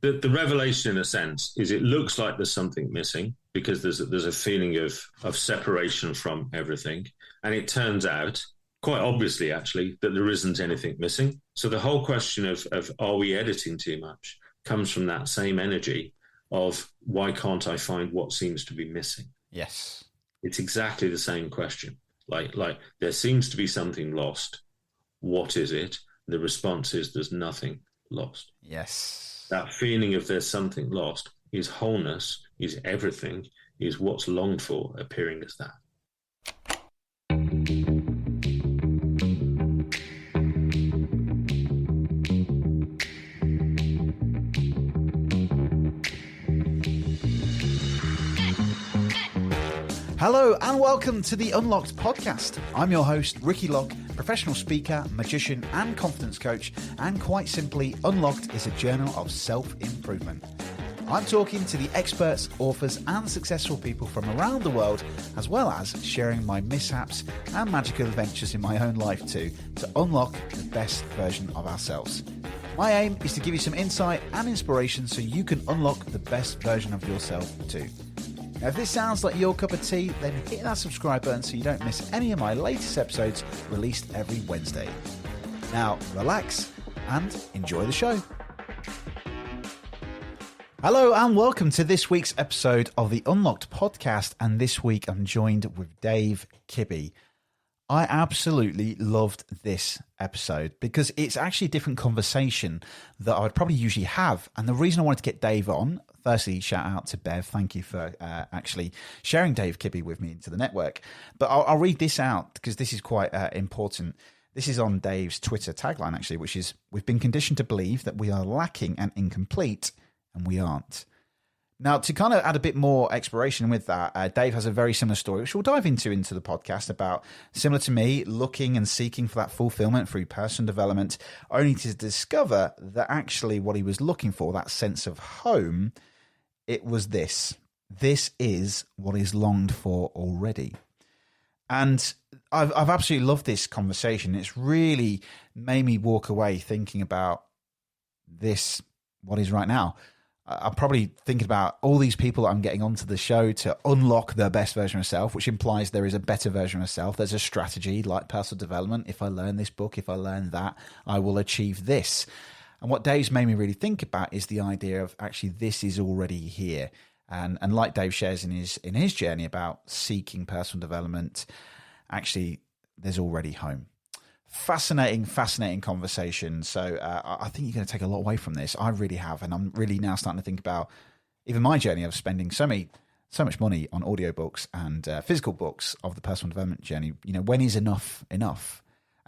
the revelation, in a sense, is it looks like there's something missing because there's a feeling of separation from everything. And it turns out, quite obviously, actually, that there isn't anything missing. So the whole question of are we editing too much comes from that same energy of why can't I find what seems to be missing? Yes. It's exactly the same question. Like there seems to be something lost. What is it? The response is there's nothing lost. Yes. That feeling of there's something lost is wholeness, is everything, is what's longed for appearing as that. Hello and welcome to the Unlocked podcast. I'm your host, Ricky Locke, professional speaker, magician and confidence coach, and quite simply, Unlocked is a journal of self-improvement. I'm talking to the experts, authors and successful people from around the world, as well as sharing my mishaps and magical adventures in my own life too, to unlock the best version of ourselves. My aim is to give you some insight and inspiration so you can unlock the best version of yourself too. Now, if this sounds like your cup of tea, then hit that subscribe button so you don't miss any of my latest episodes released every Wednesday. Now, relax and enjoy the show. Hello and welcome to this week's episode of the Unlocked podcast. And this week I'm joined with Dave Kibby. I absolutely loved this episode because it's actually a different conversation that I would probably usually have. And the reason I wanted to get Dave on, firstly, shout out to Bev. Thank you for actually sharing Dave Kibby with me into the network. But I'll read this out because this is quite important. This is on Dave's Twitter tagline, actually, which is, "We've been conditioned to believe that we are lacking and incomplete, and we aren't." Now, to kind of add a bit more exploration with that, Dave has a very similar story, which we'll dive into the podcast, about, similar to me, looking and seeking for that fulfillment through personal development, only to discover that actually what he was looking for, that sense of home, it was this. This is what is longed for already. And I've absolutely loved this conversation. It's really made me walk away thinking about this, what is right now. I'm probably thinking about all these people that I'm getting onto the show to unlock their best version of self, which implies there is a better version of self. There's a strategy like personal development. If I learn this book, if I learn that, I will achieve this. And what Dave's made me really think about is the idea of actually this is already here. And like Dave shares in his journey about seeking personal development, actually there's already home. Fascinating conversation. So I think you're going to take a lot away from this. I really have. And I'm really now starting to think about even my journey of spending so much money on audiobooks and physical books of the personal development journey. You know, when is enough? And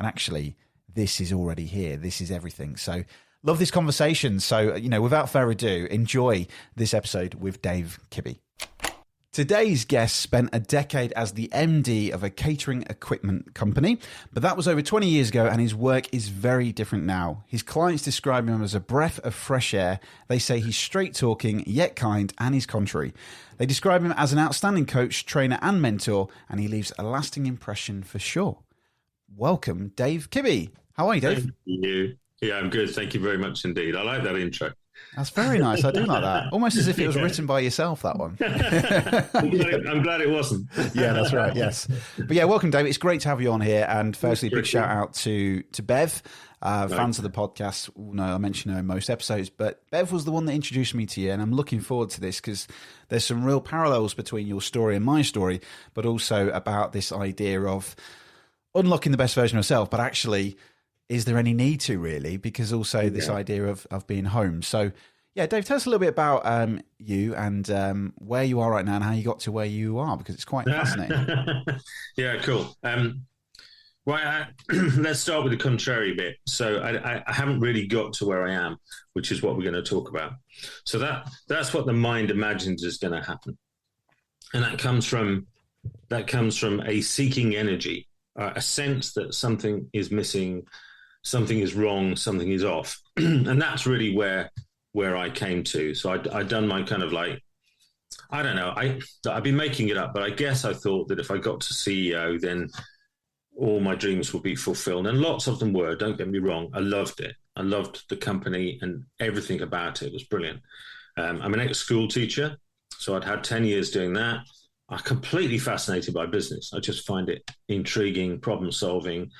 actually, this is already here. This is everything. So love this conversation. So, without further ado, enjoy this episode with Dave Kibby. Today's guest spent a decade as the MD of a catering equipment company, but that was over 20 years ago, and his work is very different now. His clients describe him as a breath of fresh air. They say he's straight talking, yet kind, and he's contrary. They describe him as an outstanding coach, trainer, and mentor, and he leaves a lasting impression for sure. Welcome, Dave Kibby. How are you, Dave? Thank you. Yeah, I'm good. Thank you very much indeed. I like that intro. That's very nice. I do like that. Almost as if it was written by yourself, that one. I'm glad it wasn't. Yeah, that's right. Yes. But yeah, welcome, David. It's great to have you on here. And firstly, big shout out to Bev. Fans of the podcast will know I mention her in most episodes, but Bev was the one that introduced me to you. And I'm looking forward to this because there's some real parallels between your story and my story, but also about this idea of unlocking the best version of self, but actually, is there any need to really? Because also this idea of being home. So yeah, Dave, tell us a little bit about you and where you are right now and how you got to where you are, because it's quite fascinating. Yeah, cool. Let's start with the contrary bit. So I haven't really got to where I am, which is what we're going to talk about. So that's what the mind imagines is going to happen. And that comes from a seeking energy, a sense that something is missing, something is wrong, something is off. And that's really where I came to. So I'd done my kind of like, I don't know, I've been making it up, but I guess I thought that if I got to CEO, then all my dreams would be fulfilled. And lots of them were, don't get me wrong. I loved it. I loved the company and everything about it. It was brilliant. I'm an ex-school teacher, so I'd had 10 years doing that. I'm completely fascinated by business. I just find it intriguing, problem solving.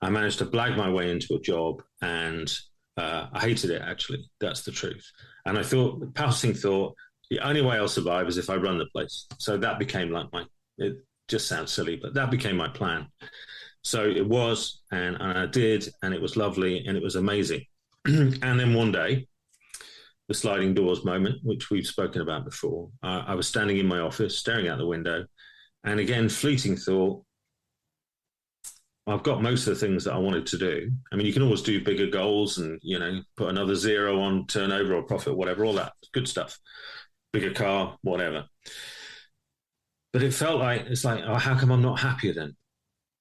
I managed to blag my way into a job, and I hated it, actually. That's the truth. And I thought, passing thought, the only way I'll survive is if I run the place. So that became like it just sounds silly, but that became my plan. So it was, and I did, and it was lovely, and it was amazing. And then one day, the sliding doors moment, which we've spoken about before, I was standing in my office, staring out the window, and again, fleeting thought, I've got most of the things that I wanted to do. I mean, you can always do bigger goals and, put another zero on turnover or profit, whatever, all that good stuff. Bigger car, whatever. But it felt like, oh, how come I'm not happier then?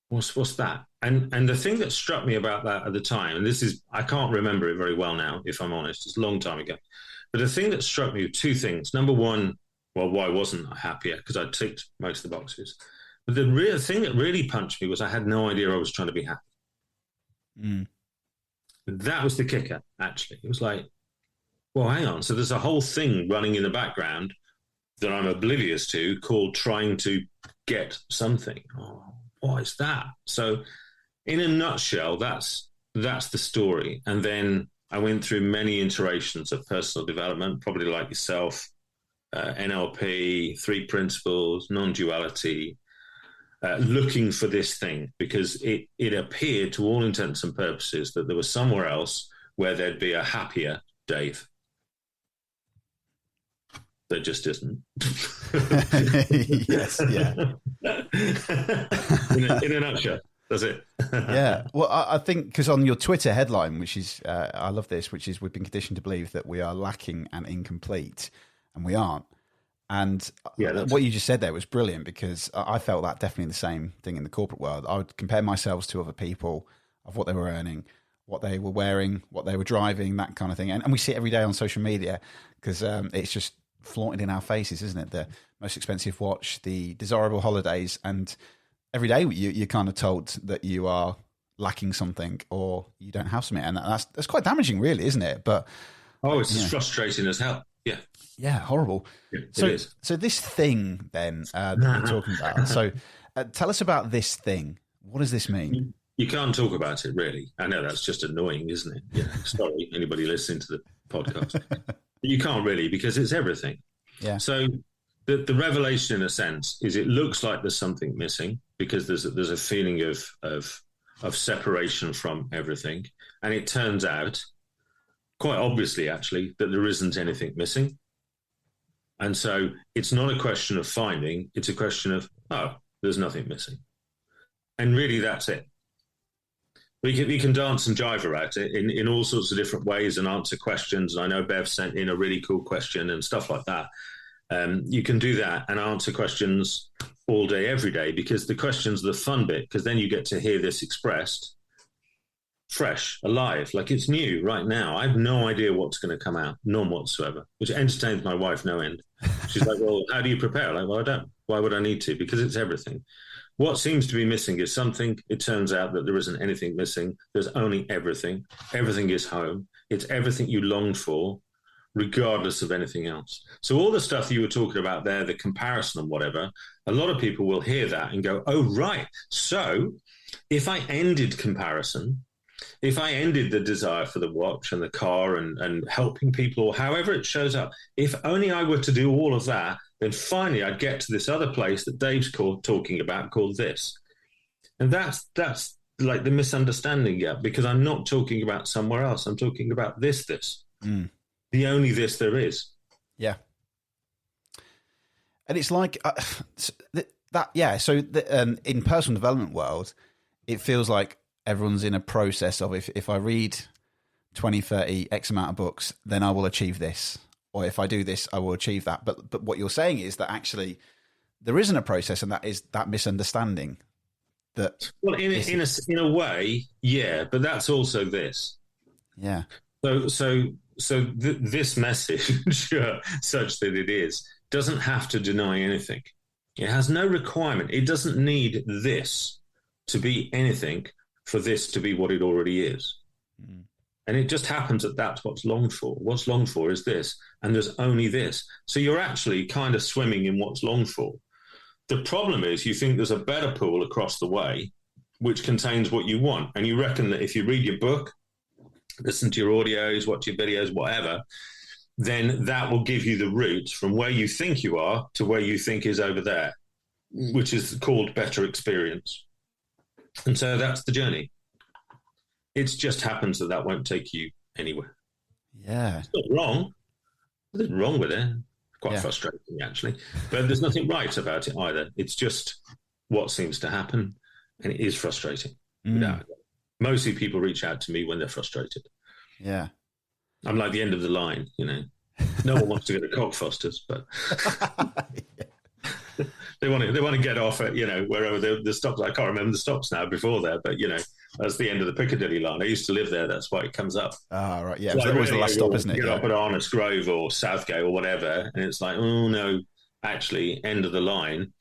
What's that? And the thing that struck me about that at the time, and I can't remember it very well now, if I'm honest, it's a long time ago. But the thing that struck me were two things. Number one, well, why wasn't I happier? Because I ticked most of the boxes. But the real thing that really punched me was I had no idea I was trying to be happy. Mm. That was the kicker, actually. It was like, well, hang on. So there's a whole thing running in the background that I'm oblivious to called trying to get something. Oh, what is that? So in a nutshell, that's the story. And then I went through many iterations of personal development, probably like yourself, NLP, 3 principles, non-duality, looking for this thing, because it appeared to all intents and purposes that there was somewhere else where there'd be a happier Dave. There just isn't. Yes, yeah. in a nutshell, that's it. Yeah. Well, I think because on your Twitter headline, which is, I love this, which is, we've been conditioned to believe that we are lacking and incomplete, and we aren't. And what you just said there was brilliant, because I felt that definitely the same thing in the corporate world. I would compare myself to other people of what they were earning, what they were wearing, what they were driving, that kind of thing. And we see it every day on social media, because it's just flaunted in our faces, isn't it? The most expensive watch, the desirable holidays, and every day you're kind of told that you are lacking something or you don't have something, and that's quite damaging, really, isn't it? But it's frustrating as hell. Yeah, horrible. Yeah, so this thing then that we're talking about. So tell us about this thing. What does this mean? You can't talk about it, really. I know that's just annoying, isn't it? Yeah. Sorry, anybody listening to the podcast. You can't really, because it's everything. Yeah. So the revelation, in a sense, is it looks like there's something missing, because there's a feeling of separation from everything, and it turns out, quite obviously, actually, that there isn't anything missing. And so it's not a question of finding; it's a question of, oh, there's nothing missing, and really, that's it. We can dance and jive about it in all sorts of different ways and answer questions. And I know Bev sent in a really cool question and stuff like that. You can do that and answer questions all day, every day, because the questions are the fun bit, because then you get to hear this expressed fresh, alive, like it's new right now. I have no idea what's going to come out, none whatsoever, which entertains my wife no end. She's like, well, how do you prepare? Like, well, I don't. Why would I need to? Because it's everything. What seems to be missing is something. It turns out that there isn't anything missing. There's only everything. Everything is home. It's everything you longed for, regardless of anything else. So all the stuff you were talking about there, the comparison and whatever, a lot of people will hear that and go, oh, right. So if I ended comparison, if I ended the desire for the watch and the car and helping people, or however it shows up, if only I were to do all of that, then finally I'd get to this other place that Dave's talking about called this. And that's like the misunderstanding, because I'm not talking about somewhere else. I'm talking about this. The only this there is. Yeah. And it's like that. Yeah. So in personal development world, it feels like everyone's in a process of, if I read 20, 30, X amount of books, then I will achieve this. Or if I do this, I will achieve that. But what you're saying is that actually there isn't a process, and that is that misunderstanding. That, well, in a way, yeah, but that's also this. Yeah. So this message, such that it is, doesn't have to deny anything. It has no requirement. It doesn't need this to be anything for this to be what it already is. And it just happens that that's what's longed for. What's longed for is this, and there's only this. So you're actually kind of swimming in what's longed for. The problem is you think there's a better pool across the way, which contains what you want. And you reckon that if you read your book, listen to your audios, watch your videos, whatever, then that will give you the route from where you think you are to where you think is over there, which is called better experience. And so that's the journey. It just happens that that won't take you anywhere. Yeah. It's not wrong. There's nothing wrong with it. Quite frustrating, actually. But there's nothing right about it either. It's just what seems to happen, and it is frustrating. Mostly people reach out to me when they're frustrated. Yeah. I'm like the end of the line, you know. No one wants to go to Cockfosters, but they want to get off at, you know, wherever the stops. I can't remember the stops now before there, but, you know, that's the end of the Piccadilly line. I used to live there. That's why it comes up. Oh, right. Yeah. It's It's always the last stop, isn't it? Get up at Arnott's Grove or Southgate or whatever. And it's like, oh, no, actually, end of the line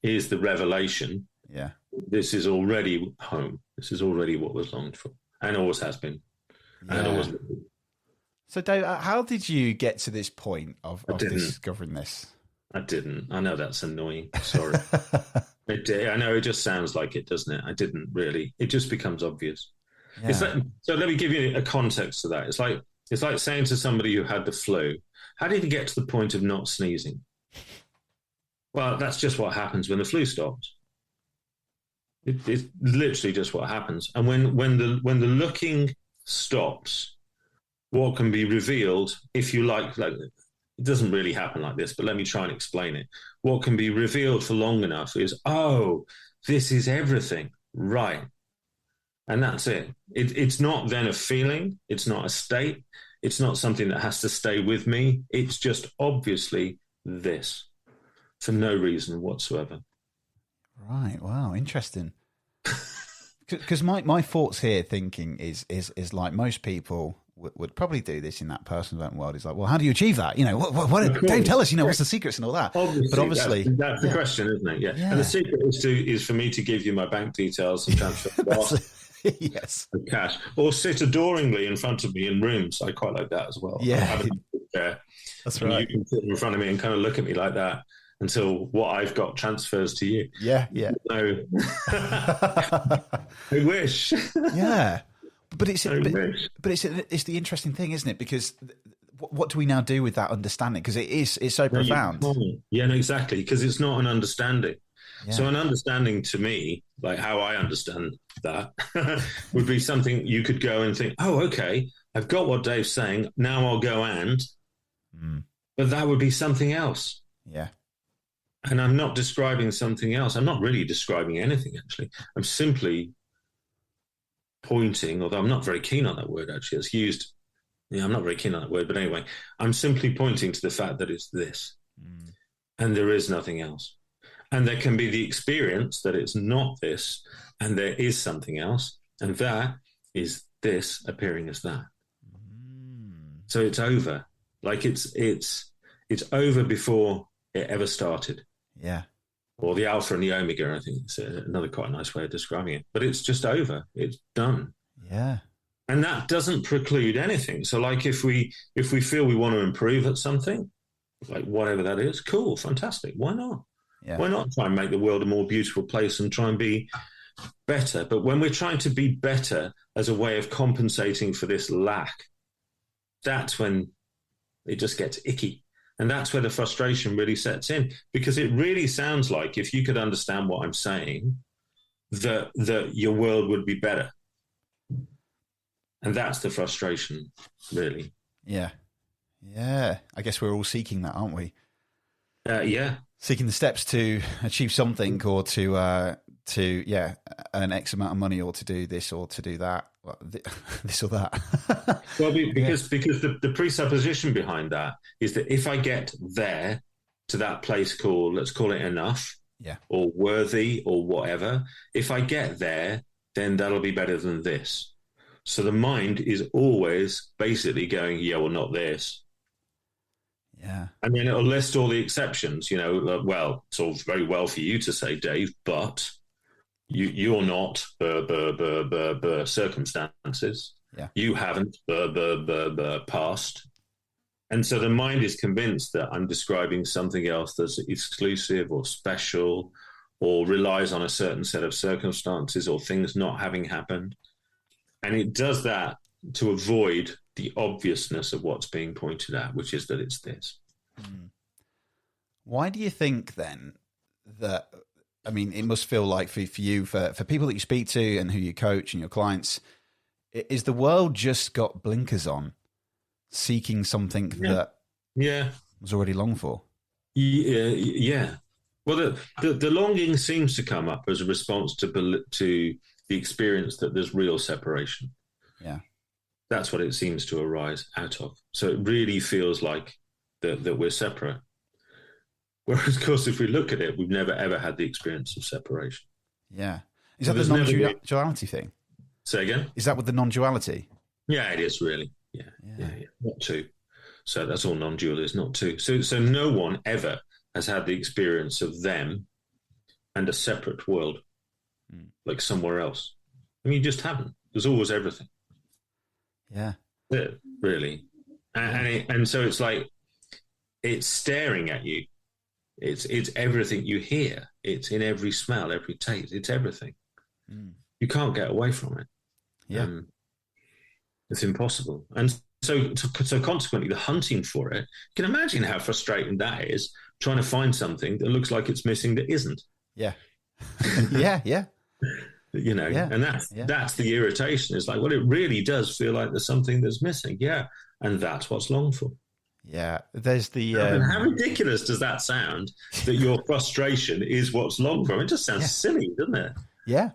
is the revelation. Yeah. This is already home. This is already what was longed for and always has been. Yeah. And always will be. So, Dave, how did you get to this point of discovering this? I didn't. I know that's annoying. Sorry. I know it just sounds like it, doesn't it? I didn't really. It just becomes obvious. Yeah. It's like, so let me give you a context to that. It's like saying to somebody who had the flu, how did you get to the point of not sneezing? Well, that's just what happens when the flu stops. It's literally just what happens. And when the looking stops, what can be revealed, if you like it doesn't really happen like this, but let me try and explain it. What can be revealed for long enough is, oh, this is everything, right? And that's it. It's not then a feeling. It's not a state. It's not something that has to stay with me. It's just obviously this for no reason whatsoever. Right. Wow. Interesting. Because my thoughts here thinking is like most people would probably do this in that personal development world. Is like, well, how do you achieve that? You know, what Dave, tell us, you know, what's the secrets and all that? Obviously that's the question, isn't it? Yeah. And the secret is for me to give you my bank details and transfer yes, of cash, or sit adoringly in front of me in rooms. I quite like that as well. Yeah, that's right. You can sit in front of me and kind of look at me like that until what I've got transfers to you. Yeah. No, I wish. Yeah. But it's the interesting thing, isn't it? Because what do we now do with that understanding? Because it's so profound. Yeah, no, exactly. Because it's not an understanding. Yeah. So an understanding to me, like how I understand that, would be something you could go and think, oh, okay, I've got what Dave's saying. Now I'll go but that would be something else. Yeah. And I'm not describing something else. I'm not really describing anything, actually. I'm simply pointing, although I'm not very keen on that word, actually. It's used. Yeah, I'm not very keen on that word. But anyway, I'm simply pointing to the fact that it's this. And there is nothing else. And there can be the experience that it's not this, and there is something else. And that is this appearing as that. So it's over. Like it's over before it ever started. Yeah. Or the alpha and the omega, I think it's another quite nice way of describing it. But it's just over. It's done. Yeah. And that doesn't preclude anything. So like if we feel we want to improve at something, like whatever that is, cool, fantastic. Why not? Yeah. Why not try and make the world a more beautiful place and try and be better? But when we're trying to be better as a way of compensating for this lack, that's when it just gets icky. And that's where the frustration really sets in, because it really sounds like, if you could understand what I'm saying, that your world would be better. And that's the frustration, really. Yeah. Yeah. I guess we're all seeking that, aren't we? Yeah. Seeking the steps to achieve something, or to earn X amount of money, or to do this or to do that, this or that. Well, because the presupposition behind that is that if I get there to that place called, let's call it enough, or worthy or whatever, if I get there, then that'll be better than this. So the mind is always basically going, yeah, well, not this. Yeah. And then it'll list all the exceptions, you know, well, it's all very well for you to say, Dave, but you're not circumstances. Yeah. You haven't, past. And so the mind is convinced that I'm describing something else that's exclusive or special or relies on a certain set of circumstances or things not having happened. And it does that to avoid the obviousness of what's being pointed at, which is that it's this. Why do you think then that, I mean, it must feel like for you, for people that you speak to and who you coach and your clients, is the world just got blinkers on, seeking something that was already longed for? Yeah. Well, the longing seems to come up as a response to the experience that there's real separation. Yeah. That's what it seems to arise out of. So it really feels like that we're separate. Whereas, of course, if we look at it, we've never, ever had the experience of separation. Yeah. Is that the non-duality thing? Say again? Is that with the non-duality? Yeah, it is really. Yeah. Not two. So that's all non-dual is, not two. So no one ever has had the experience of them and a separate world, like somewhere else. I mean, you just haven't. There's always everything. Yeah. Really. And so it's like, it's staring at you. It's everything you hear. It's in every smell, every taste. It's everything. You can't get away from it. Yeah. It's impossible. And so consequently, the hunting for it, you can imagine how frustrating that is, trying to find something that looks like it's missing that isn't. Yeah. Yeah. You know, and that's the irritation. It's like, well, it really does feel like there's something that's missing. Yeah. And that's what's longed for. Yeah. There's the... how ridiculous does that sound, that your frustration is what's longed for? It just sounds silly, doesn't it? Yeah.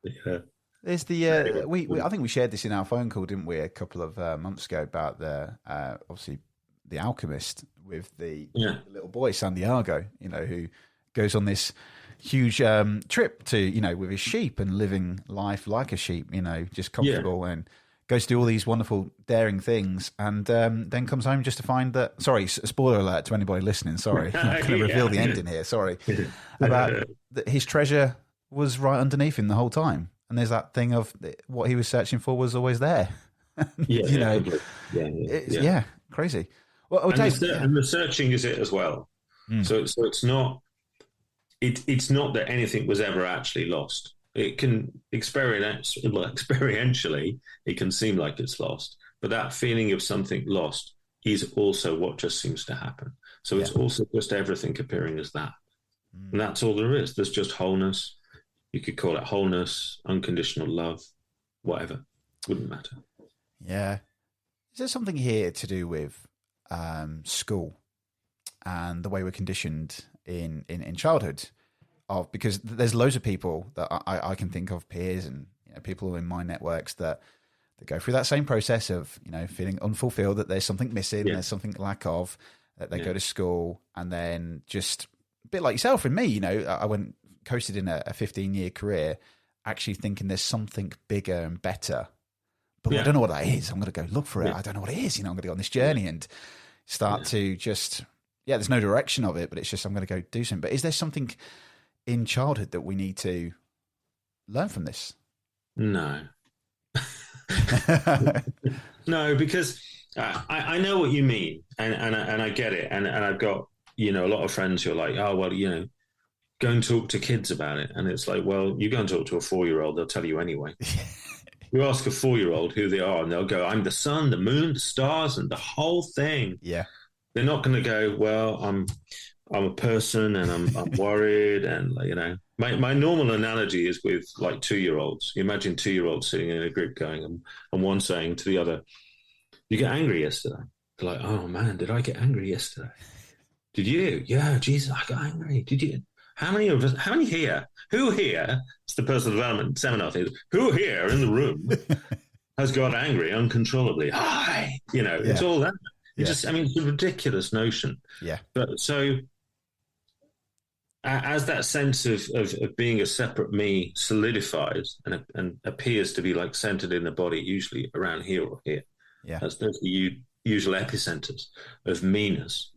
Yeah. There's the we I think we shared this in our phone call, didn't we, a couple of months ago, about the obviously the alchemist with the little boy Santiago, you know, who goes on this huge trip to, you know, with his sheep and living life like a sheep, you know, just comfortable and goes to do all these wonderful daring things, and then comes home just to find that, sorry, spoiler alert to anybody listening, sorry, I'm not going to reveal the ending here, sorry, about that his treasure was right underneath him the whole time. And there's that thing of what he was searching for was always there. You know, crazy. Well, Dave, and the searching is it as well. So it's not that anything was ever actually lost. It can experientially, it can seem like it's lost, but that feeling of something lost is also what just seems to happen. So it's also just everything appearing as that, and that's all there is. There's just wholeness. You could call it wholeness, unconditional love, whatever. Wouldn't matter. Yeah. Is there something here to do with school and the way we're conditioned in childhood? Because there's loads of people that I can think of, peers and, you know, people in my networks that go through that same process of, you know, feeling unfulfilled, that there's something missing, there's something lack of, that they go to school and then just a bit like yourself and me, you know, I went coasted in a 15-year career actually thinking there's something bigger and better, but I don't know what that is. I'm going to go look for it. I don't know what it is. You know, I'm going to go on this journey and start to just, there's no direction of it, but it's just, I'm going to go do something. But is there something in childhood that we need to learn from this? No. No, because I know what you mean, and I get it. And I've got, you know, a lot of friends who are like, oh, well, you know, go and talk to kids about it. And it's like, well, you go and talk to a 4-year-old, they'll tell you anyway. You ask a 4-year-old who they are, and they'll go, I'm the sun, the moon, the stars, and the whole thing. Yeah. They're not going to go, well, I'm a person and I'm worried. And, you know, my normal analogy is with like 2-year-olds. You imagine 2-year-olds sitting in a group going, and one saying to the other, you get angry yesterday. They're like, oh man, did I get angry yesterday? Did you? Yeah, Jesus, I got angry. Did you? How many of us, how many here, who here, it's the personal development seminar thing, who here in the room has got angry uncontrollably? Hi, you know, it's all that. It's just, I mean, it's a ridiculous notion. Yeah. But so as that sense of being a separate me solidifies and appears to be like centered in the body, usually around here or here. Yeah. That's the usual epicenters of meanness.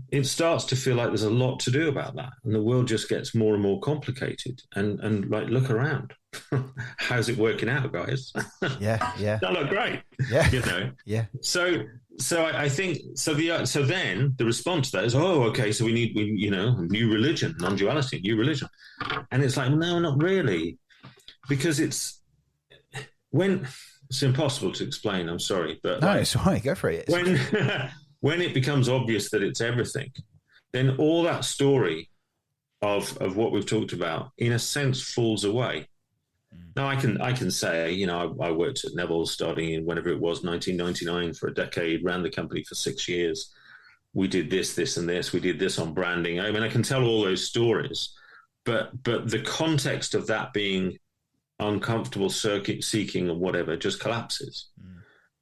it starts to feel like there's a lot to do about that, and the world just gets more and more complicated. And like, look around. How's it working out, guys? Yeah. That look great. Yeah. You know. Yeah. So I think so. Then the response to that is, oh, okay. So we need a new religion, non-duality, new religion, and it's like, no, not really, because it's impossible to explain. I'm sorry, but no, it's all right. Go for it. When it becomes obvious that it's everything, then all that story of what we've talked about, in a sense, falls away. Now, I can say, I worked at Neville starting in whenever it was, 1999, for a decade, ran the company for 6 years. We did this, and this. We did this on branding. I mean, I can tell all those stories, but the context of that being uncomfortable circuit seeking or whatever just collapses.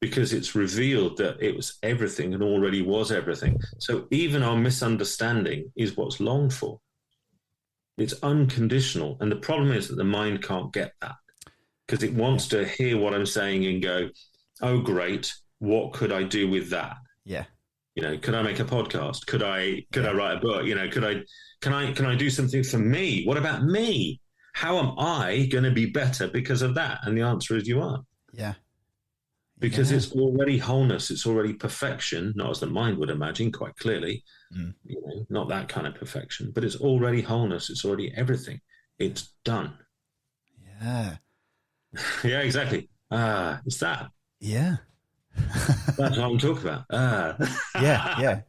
Because it's revealed that it was everything and already was everything. So even our misunderstanding is what's longed for. It's unconditional. And the problem is that the mind can't get that, because it wants to hear what I'm saying and go, oh, great, what could I do with that? Yeah. Could I make a podcast? Could I write a book? Can I do something for me? What about me? How am I going to be better because of that? And the answer is you are. Yeah. Because it's already wholeness, it's already perfection, not as the mind would imagine, quite clearly, not that kind of perfection, but it's already wholeness, it's already everything. It's done. Yeah. Yeah, exactly. It's that. Yeah. That's what I'm talking about. Yeah.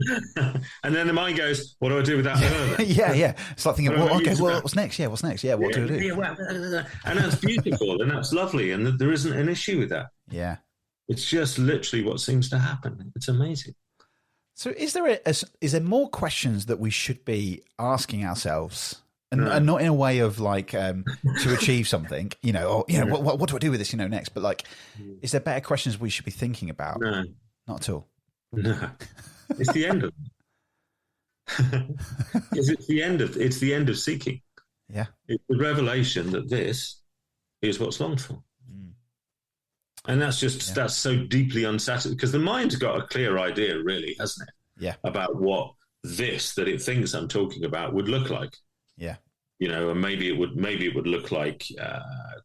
And then the mind goes, what do I do with that? Yeah. It's like thinking, what's next? Yeah, what's next? Yeah, what do I do? And that's beautiful and that's lovely, and there isn't an issue with that. Yeah. It's just literally what seems to happen. It's amazing. So is there more questions that we should be asking ourselves, and not in a way of like to achieve something, what do I do with this, next? But like, is there better questions we should be thinking about? No. Not at all. No. It's the end of it's the end of seeking. Yeah. It's the revelation that this is what's longed for. And that's so deeply unsatisfying, because the mind's got a clear idea, really, hasn't it? Yeah. About what this that it thinks I'm talking about would look like. Yeah. And maybe it would look like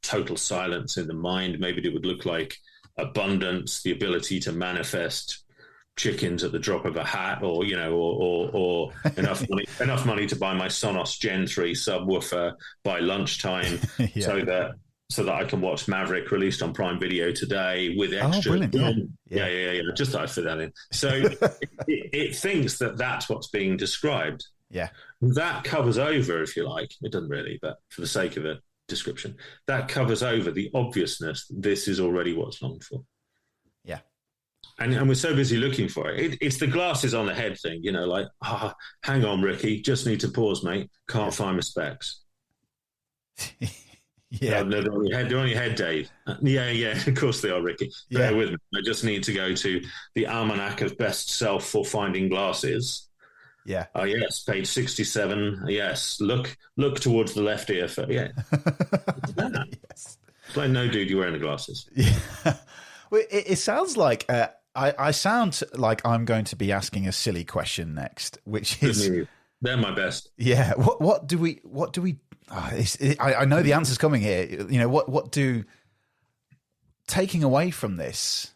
total silence in the mind. Maybe it would look like abundance, the ability to manifest chickens at the drop of a hat, or enough money to buy my Sonos Gen 3 subwoofer by lunchtime, so that I can watch Maverick, released on Prime Video today, with extra. Oh, brilliant. Yeah. Just thought I'd fit that in. So it thinks that that's what's being described. Yeah. That covers over, if you like. It doesn't really, but for the sake of a description, that covers over the obviousness. This is already what's longed for. Yeah. And we're so busy looking for it. It's the glasses on the head thing, like, hang on, Ricky, just need to pause, mate. Can't find my specs. Yeah, no, they're on your head, Dave. Yeah, of course they are, Ricky. Bear with me. I just need to go to the Almanac of Best Self for Finding Glasses. Yeah. Oh, yes, page 67. Yes, look towards the left ear. Yes. It's like, no, dude, you're wearing the glasses. Yeah. Well, it sounds like I sound like I'm going to be asking a silly question next, which is they're my best. Yeah. What do we? I know the answer's coming here. What do, taking away from this,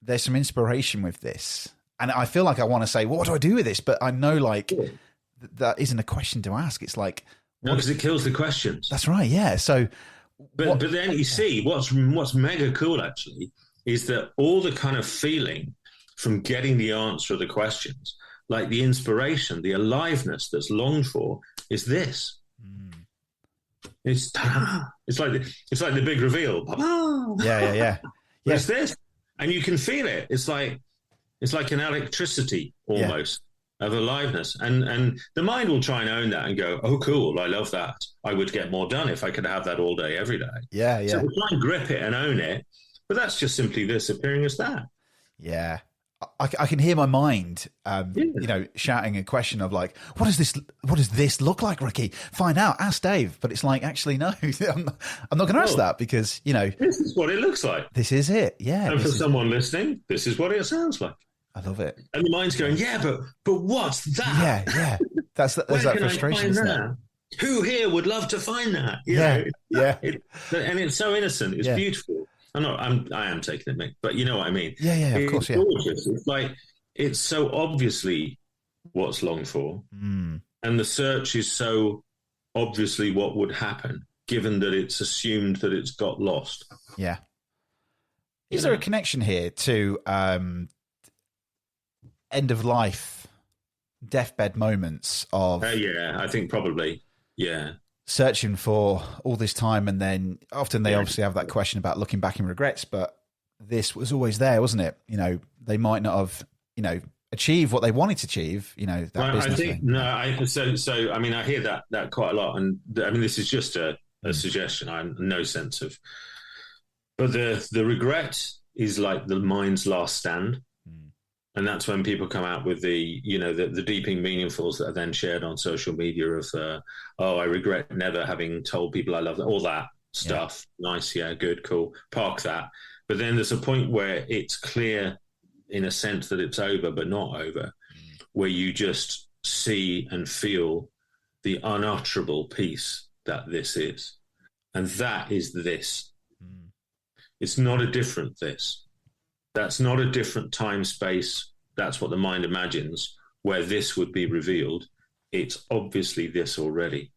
there's some inspiration with this. And I feel like I want to say, what do I do with this? But I know that isn't a question to ask. It's like, no, because it kills the questions. That's right. Yeah. So, but then you see what's mega cool actually is that all the kind of feeling from getting the answer of the questions, like the inspiration, the aliveness that's longed for, is this. It's like the big reveal. Yeah. It's this, and you can feel it. It's like an electricity almost of aliveness, and the mind will try and own that and go, "Oh, cool! I love that. I would get more done if I could have that all day, every day." Yeah. So we'll try and grip it and own it, but that's just simply this appearing as that. Yeah. I can hear my mind, shouting a question of like, what does this look like, Ricky? Find out, ask Dave. But it's like, actually, no, I'm not going to ask that, because, this is what it looks like. This is it. Yeah. And for someone listening, this is what it sounds like. I love it. And the mind's going, yeah, but what's that? Yeah. There's that frustration, isn't there? Who here would love to find that? Yeah. And it's so innocent. It's beautiful. I am taking it, Mick, but you know what I mean. Yeah. Of course, yeah. Gorgeous. It's like, it's so obviously what's longed for, and the search is so obviously what would happen, given that it's assumed that it's got lost. Yeah. Is there a connection here to end of life, deathbed moments of? Yeah, I think probably. Yeah. Searching for all this time, and then often they obviously have that question about looking back in regrets, but this was always there, wasn't it? You know, they might not have, achieved what they wanted to achieve, that business thing. I mean, I hear that quite a lot, and I mean, this is just a suggestion. I have no sense of, but the regret is like the mind's last stand. And that's when people come out with the deeping meaningfuls that are then shared on social media of, I regret never having told people I love them, all that stuff. Yeah. Nice, yeah, good, cool. Park that. But then there's a point where it's clear in a sense that it's over, but not over, where you just see and feel the unutterable peace that this is. And that is this. It's not a different this. That's not a different time space. That's what the mind imagines, where this would be revealed. It's obviously this already.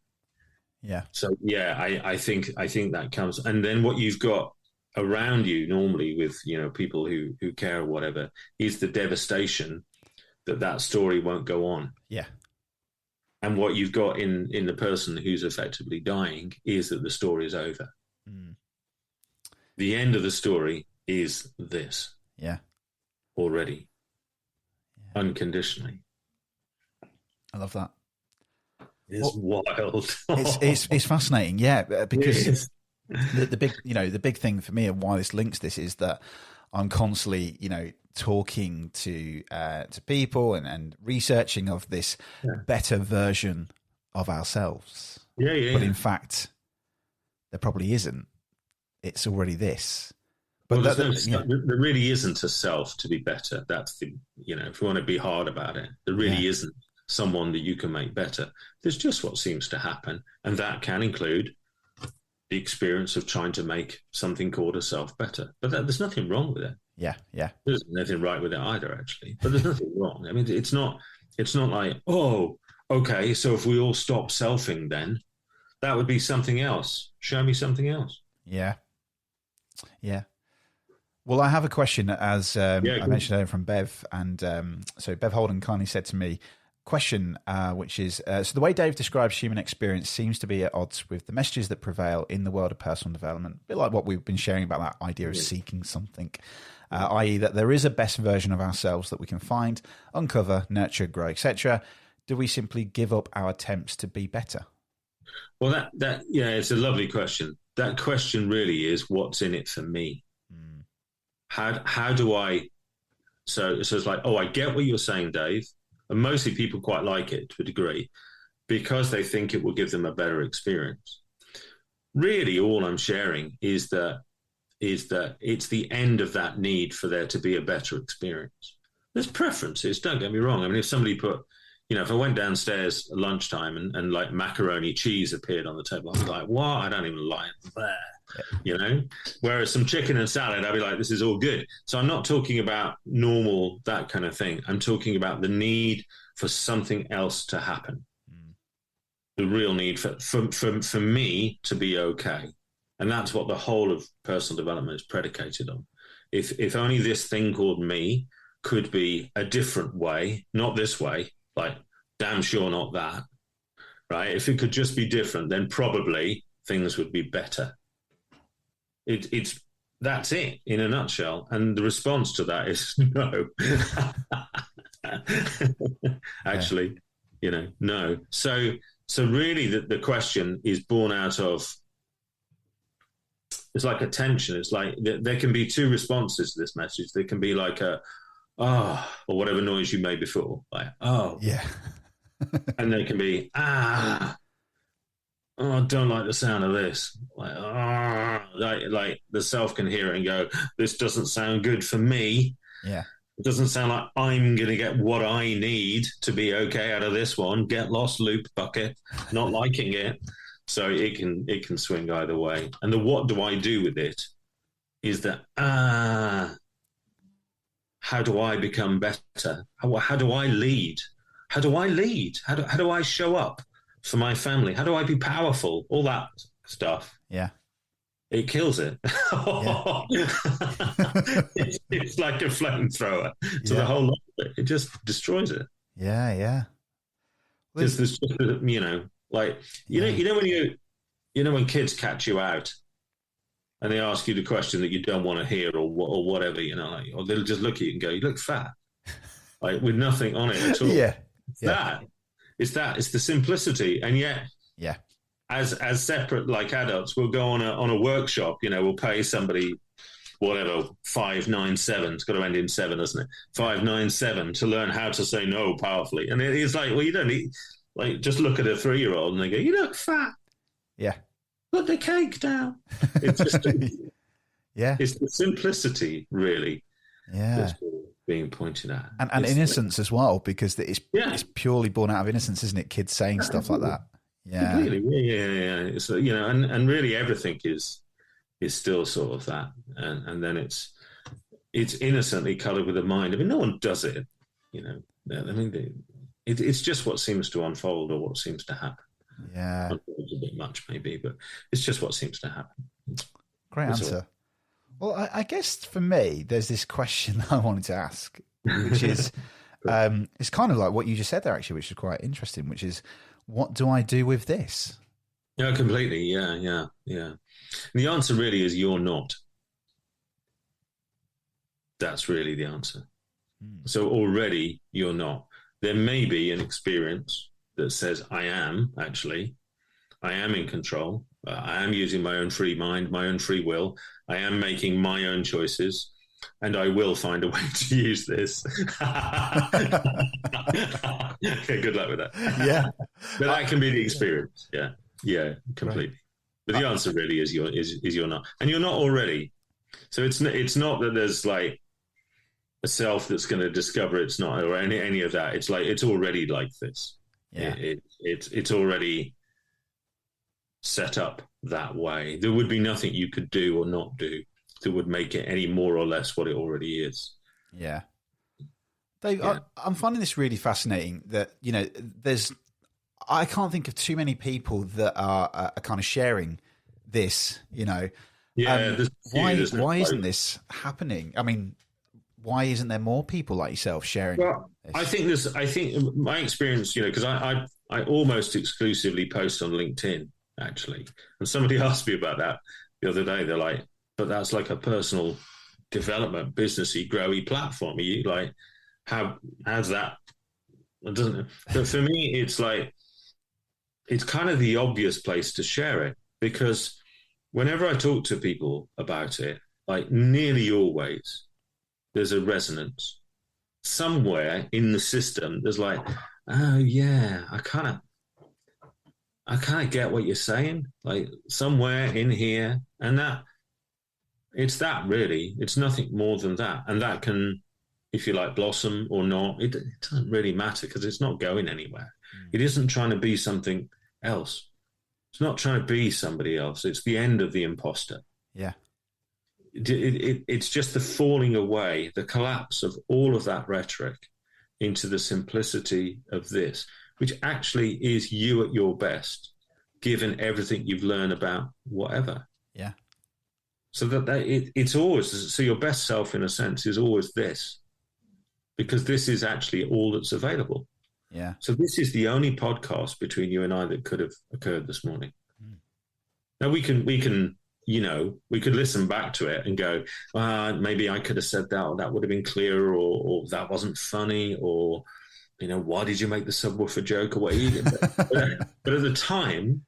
Yeah. So yeah, I think that comes, and then what you've got around you normally with people who care or whatever is the devastation that story won't go on. Yeah. And what you've got in the person who's effectively dying is that the story is over. The end of the story is this. Yeah. Already. Yeah. Unconditionally. I love that. It's wild. It's fascinating, yeah, because the big thing for me and why this links this is that I'm constantly, talking to people and researching of this better version of ourselves. Yeah. But in fact, there probably isn't. It's already this. But there really isn't a self to be better. That's if you want to be hard about it, there really isn't someone that you can make better. There's just what seems to happen. And that can include the experience of trying to make something called a self better. But there's nothing wrong with it. Yeah. There's nothing right with it either, actually. But there's nothing wrong. I mean, it's not like, oh, okay, so if we all stop selfing, then that would be something else. Show me something else. Yeah. Well, I have a question, as I mentioned earlier, from Bev. And so Bev Holden kindly said to me, question, which is, so the way Dave describes human experience seems to be at odds with the messages that prevail in the world of personal development. A bit like what we've been sharing about that idea of seeking something, i.e. that there is a best version of ourselves that we can find, uncover, nurture, grow, etc. Do we simply give up our attempts to be better? Well, it's a lovely question. That question really is, what's in it for me? How do I? So it's like, I get what you're saying, Dave. And mostly people quite like it to a degree because they think it will give them a better experience. Really, all I'm sharing is that it's the end of that need for there to be a better experience. There's preferences, don't get me wrong. I mean, if somebody if I went downstairs at lunchtime and like macaroni cheese appeared on the table, I'd be like, what? I don't even like that. Whereas some chicken and salad, I'd be like, this is all good. So I'm not talking about normal, that kind of thing. I'm talking about the need for something else to happen. The real need for me to be okay. And that's what the whole of personal development is predicated on. If only this thing called me could be a different way, not this way, like damn sure not that, right? If it could just be different, then probably things would be better. That's it in a nutshell. And the response to that is no. Actually, no. So really the question is born out of, it's like a tension. It's like there can be two responses to this message. There can be like a, or whatever noise you made before, like, yeah. And there can be, I don't like the sound of this. Like the self can hear it and go, this doesn't sound good for me. Yeah. It doesn't sound like I'm going to get what I need to be okay out of this one. Get lost, loop bucket, not liking it. So it can swing either way. And the what do I do with it is that, how do I become better? How do I lead? How do I lead? How do I show up for my family? How do I be powerful? All that stuff. Yeah. It kills it. Yeah. it's like a flamethrower to the whole lot of it. It just destroys it. Yeah, yeah. Because there's just, like when kids catch you out and they ask you the question that you don't want to hear or whatever, or they'll just look at you and go, "You look fat," like with nothing on it at all. Yeah, it's the simplicity, and yet, yeah. As separate like adults, we'll go on a workshop. We'll pay somebody whatever 597. It's got to end in 7, doesn't it? 597 to learn how to say no powerfully. And it's like, well, you don't need just look at a 3-year-old and they go, "You look fat." Yeah. Put the cake down. It's just yeah. It's the simplicity, really. Yeah. That's being pointed at, and innocence as well, because it's purely born out of innocence, isn't it? Kids saying stuff like that. Yeah, completely. Yeah. So and really everything is still sort of that, and then it's innocently coloured with a mind. I mean, no one does it. I mean, it's just what seems to unfold or what seems to happen. Yeah, it's a bit much maybe, but it's just what seems to happen. Great answer. Well, I guess for me, there's this question I wanted to ask, which is, it's kind of like what you just said there, actually, which is quite interesting, which is, what do I do with this? Yeah, completely. Yeah. And the answer really is you're not. That's really the answer. So already you're not. There may be an experience that says I am in control. I am using my own free mind, my own free will. I am making my own choices, and I will find a way to use this. Okay, good luck with that. Yeah. But that can be the experience. Yeah, completely. Right. But the answer really is you're not. And you're not already. So it's not that there's like a self that's going to discover it's not, or any of that. It's like it's already like this. Yeah. It's already set up that way. There would be nothing you could do or not do that would make it any more or less what it already is. Yeah. Dave, yeah. I'm finding this really fascinating that, I can't think of too many people that are kind of sharing this, Yeah. Why isn't this happening? I mean, why isn't there more people like yourself sharing? Well, this? I think my experience, because I almost exclusively post on LinkedIn, actually. And somebody asked me about that the other day. They're like, but that's like a personal development, businessy, growy platform. Are you like, how's that? It doesn't. But for me, it's like, it's kind of the obvious place to share it, because whenever I talk to people about it, like nearly always, there's a resonance somewhere in the system. There's like, oh yeah, I kind of get what you're saying, like somewhere in here, and that it's that really. It's nothing more than that, and that can, if you like, blossom or not. It doesn't really matter because it's not going anywhere. It isn't trying to be something else. It's not trying to be somebody else. It's the end of the imposter. Yeah. It's just the falling away, the collapse of all of that rhetoric into the simplicity of this, which actually is you at your best, given everything you've learned about whatever. Yeah. So it's always, so your best self, in a sense, is always this, because this is actually all that's available. Yeah. So this is the only podcast between you and I that could have occurred this morning. Now we can, we could listen back to it and go, maybe I could have said that, or that would have been clearer, or that wasn't funny, or, why did you make the subwoofer joke, or what you did? But at the time,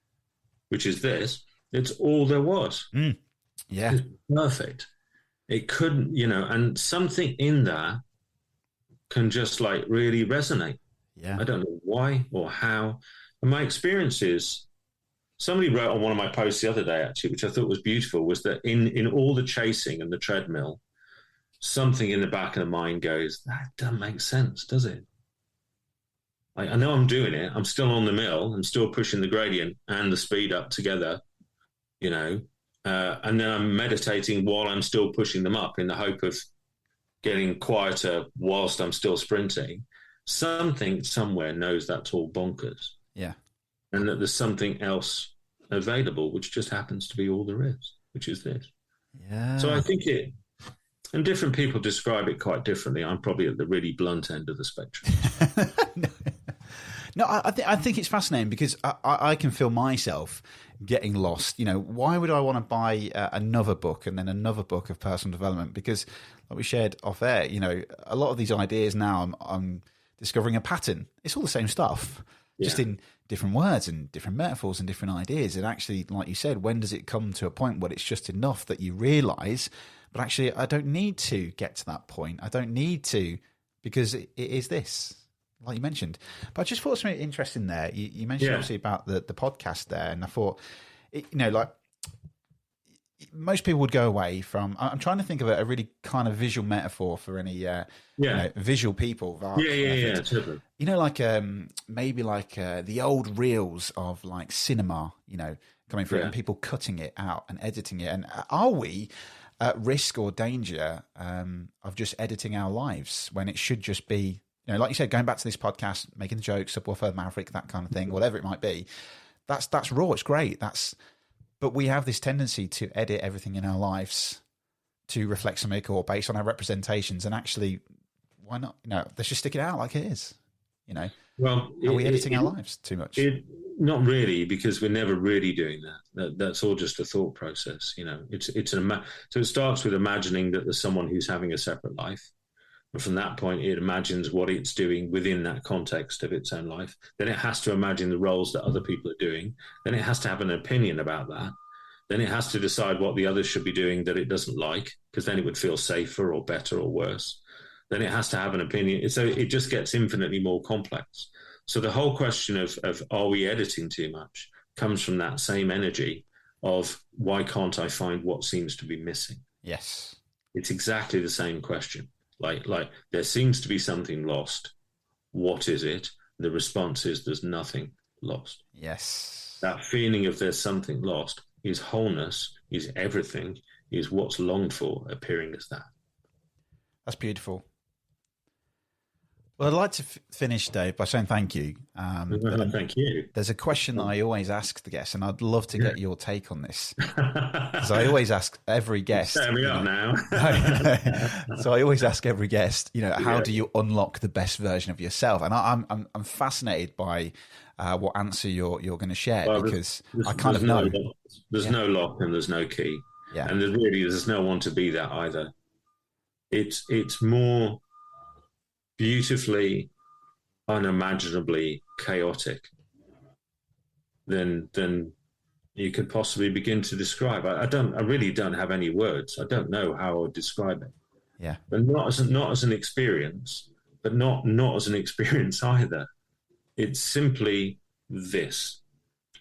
which is this, it's all there was. Yeah. It's perfect. It couldn't, and something in there can just like really resonate. Yeah. I don't know why or how. And my experience is, somebody wrote on one of my posts the other day, actually, which I thought was beautiful, was that in all the chasing and the treadmill, something in the back of the mind goes, that doesn't make sense, does it? I know I'm doing it. I'm still on the mill. I'm still pushing the gradient and the speed up together, you know, and then I'm meditating while I'm still pushing them up in the hope of getting quieter whilst I'm still sprinting. Something somewhere knows that's all bonkers. Yeah. And that there's something else available, which just happens to be all there is, which is this. Yeah. So I think and different people describe it quite differently. I'm probably at the really blunt end of the spectrum. No, I think it's fascinating because I can feel myself getting lost. You know, why would I want to buy another book and then another book of personal development? Because, like we shared off air, you know, a lot of these ideas now, I'm discovering a pattern. It's all the same stuff, just in different words and different metaphors and different ideas. And actually, like you said, when does it come to a point where it's just enough that you realise, but actually, I don't need to get to that point. I don't need to, because it is this. Like you mentioned, but I just thought something interesting there. You mentioned obviously about the podcast there, and I thought, you know, like most people would go away from. I'm trying to think of a really kind of visual metaphor for any you know, visual people. Totally. You know, like maybe like the old reels of like cinema, you know, coming through and people cutting it out and editing it. And are we at risk or danger of just editing our lives when it should just be, you know, like you said, going back to this podcast, making the jokes, Subwoofer, Maverick, that kind of thing, whatever it might be, that's raw. It's great. But we have this tendency to edit everything in our lives to reflect something or based on our representations. And actually, why not? You know, let's just stick it out like it is. You know, well, are we editing our lives too much? Not really, because we're never really doing that. That's all just a thought process. You know, so it starts with imagining that there's someone who's having a separate life. And from that point, it imagines what it's doing within that context of its own life. Then it has to imagine the roles that other people are doing. Then it has to have an opinion about that. Then it has to decide what the others should be doing that it doesn't like, because then it would feel safer or better or worse. Then it has to have an opinion. So it just gets infinitely more complex. So the whole question of are we editing too much comes from that same energy of why can't I find what seems to be missing? Yes. It's exactly the same question. Like there seems to be something lost. What is it? The response is there's nothing lost. Yes. That feeling of there's something lost is wholeness, is everything, is what's longed for appearing as that. That's beautiful. Well, I'd like to finish, Dave, by saying thank you. Thank you. There's a question that I always ask the guests, and I'd love to get your take on this. Because I always ask every guest. Set me up now. So I always ask every guest, you know, how do you unlock the best version of yourself? And I'm fascinated by what answer you're going to share, because I kind of know. There's no lock and there's no key. Yeah. And there's no one to be that either. It's more beautifully, unimaginably chaotic than you could possibly begin to describe. I really don't have any words. I don't know how I would describe it. Yeah. But not as an experience, but not as an experience either. It's simply this,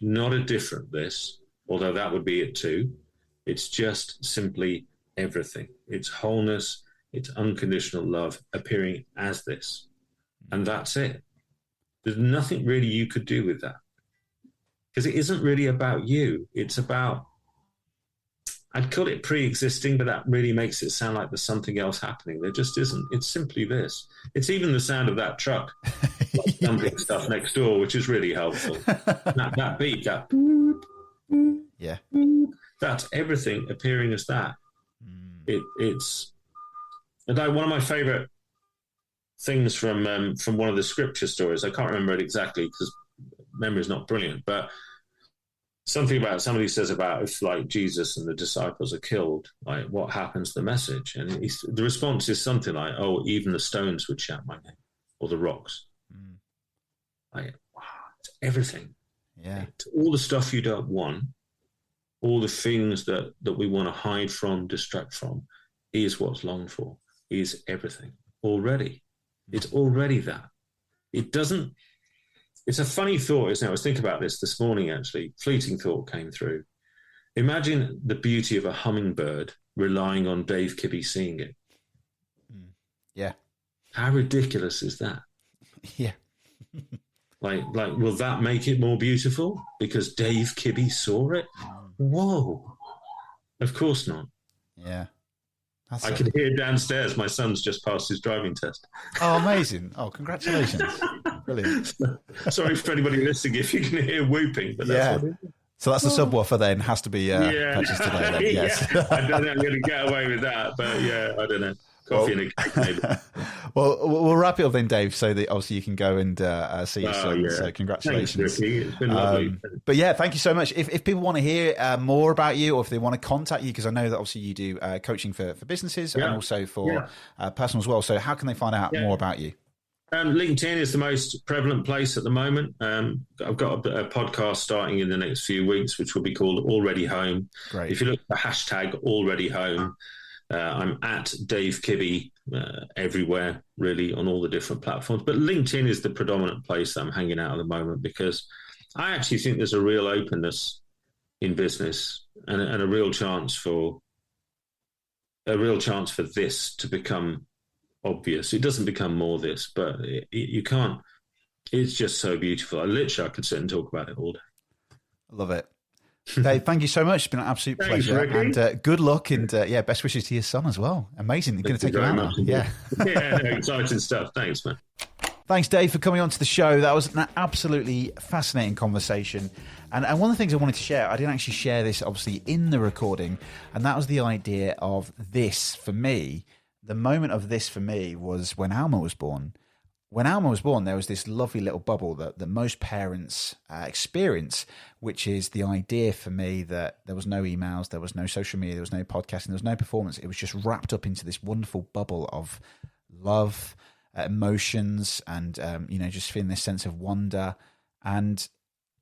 not a different this, although that would be it too. It's just simply everything. It's wholeness. It's unconditional love appearing as this. And that's it. There's nothing really you could do with that. Because it isn't really about you. It's about, I'd call it pre-existing, but that really makes it sound like there's something else happening. There just isn't. It's simply this. It's even the sound of that truck dumping stuff next door, which is really helpful. that beat, that boop, boop, yeah, boop, that's everything appearing as that. It's like one of my favorite things from one of the scripture stories. I can't remember it exactly because memory is not brilliant, but something about somebody says about if like Jesus and the disciples are killed, like what happens to the message? And the response is something like, "Oh, even the stones would shout my name, or the rocks." Like, wow, it's everything. Yeah, it's all the stuff you don't want, all the things that we want to hide from, distract from, is what's longed for. Is everything already. It's already that. It doesn't. It's a funny thought, isn't it? I was thinking about this morning, actually. Fleeting thought came through. Imagine the beauty of a hummingbird relying on Dave Kibby seeing it. Yeah. How ridiculous is that? Yeah. Like, will that make it more beautiful because Dave Kibby saw it? Whoa. Of course not. Yeah. I can hear downstairs. My son's just passed his driving test. Oh, amazing. Oh, congratulations. Brilliant. Sorry for anybody listening if you can hear whooping, but that's what it is. So that's the subwoofer then, has to be purchased today then, yes. Yeah. I don't know I'm going to get away with that, but yeah, I don't know. Coffee and a cake, maybe. Well, we'll wrap it up then, Dave, so that obviously you can go and see your son. Yeah. So congratulations. Thanks, Ricky. It's been lovely. But yeah, thank you so much. If people want to hear more about you, or if they want to contact you, because I know that obviously you do coaching for businesses and also for personal as well. So how can they find out more about you? LinkedIn is the most prevalent place at the moment. I've got a podcast starting in the next few weeks, which will be called Already Home. Great. If you look at the hashtag Already Home, I'm at Dave Kibby everywhere, really, on all the different platforms. But LinkedIn is the predominant place that I'm hanging out at the moment, because I actually think there's a real openness in business and a real chance for this to become obvious. It doesn't become more this, but you can't. It's just so beautiful. I could sit and talk about it all day. I love it. Dave, thank you so much. It's been an absolute pleasure. Ricky. And good luck, and best wishes to your son as well. Amazing. You're going to take him out now. Yeah. Exciting stuff. Thanks, man. Thanks, Dave, for coming on to the show. That was an absolutely fascinating conversation. And one of the things I wanted to share, I didn't actually share this obviously in the recording, and that was the idea of this for me. The moment of this for me was when Alma was born. When Alma was born, there was this lovely little bubble that most parents experience, which is the idea for me that there was no emails, there was no social media, there was no podcasting, there was no performance. It was just wrapped up into this wonderful bubble of love, emotions, and just feeling this sense of wonder. And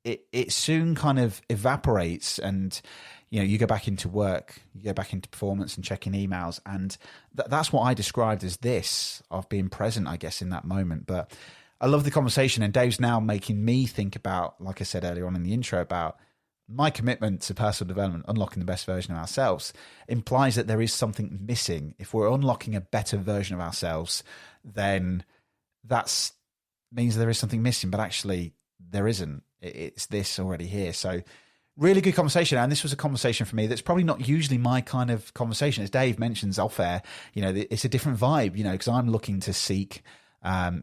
it soon kind of evaporates, and you go back into work, you go back into performance and checking emails, and that's what I described as this, of being present, I guess, in that moment. But I love the conversation, and Dave's now making me think about, like I said earlier on in the intro, about my commitment to personal development, unlocking the best version of ourselves, implies that there is something missing. If we're unlocking a better version of ourselves, then that means there is something missing, but actually there isn't. It's this already here. So really good conversation. And this was a conversation for me that's probably not usually my kind of conversation. As Dave mentions off air, it's a different vibe, because I'm looking to seek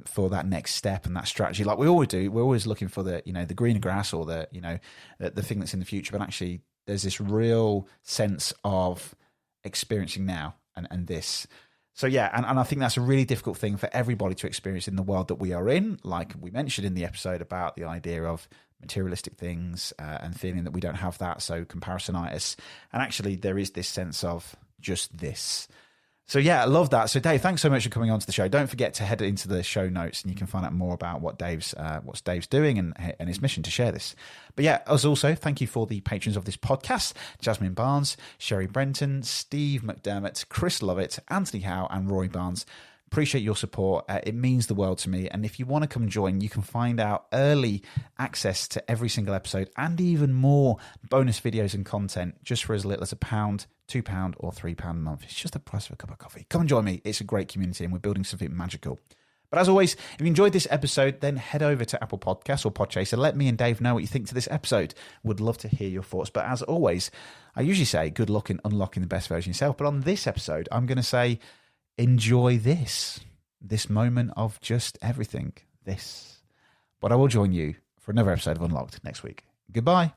for that next step and that strategy, like we always do. We're always looking for the greener grass, or the thing that's in the future. But actually there's this real sense of experiencing now and this. So yeah, and I think that's a really difficult thing for everybody to experience in the world that we are in. Like we mentioned in the episode about the idea of materialistic things and feeling that we don't have that, so comparisonitis. And actually there is this sense of just this. So yeah, I love that. So Dave, thanks so much for coming on to the show. Don't forget to head into the show notes, and you can find out more about what Dave's doing and his mission to share this. But yeah, as also, thank you for the patrons of this podcast: Jasmine Barnes, Sherry Brenton, Steve McDermott, Chris Lovett, Anthony Howe, and Rory Barnes. Appreciate your support. It means the world to me. And if you want to come join, you can find out early access to every single episode and even more bonus videos and content just for as little as £1, £2, or £3 a month. It's just the price of a cup of coffee. Come and join me. It's a great community and we're building something magical. But as always, if you enjoyed this episode, then head over to Apple Podcasts or Podchaser. Let me and Dave know what you think to this episode. Would love to hear your thoughts. But as always, I usually say good luck in unlocking the best version of yourself. But on this episode, I'm going to say enjoy this moment of just everything, this. But I will join you for another episode of Unlocked next week. Goodbye.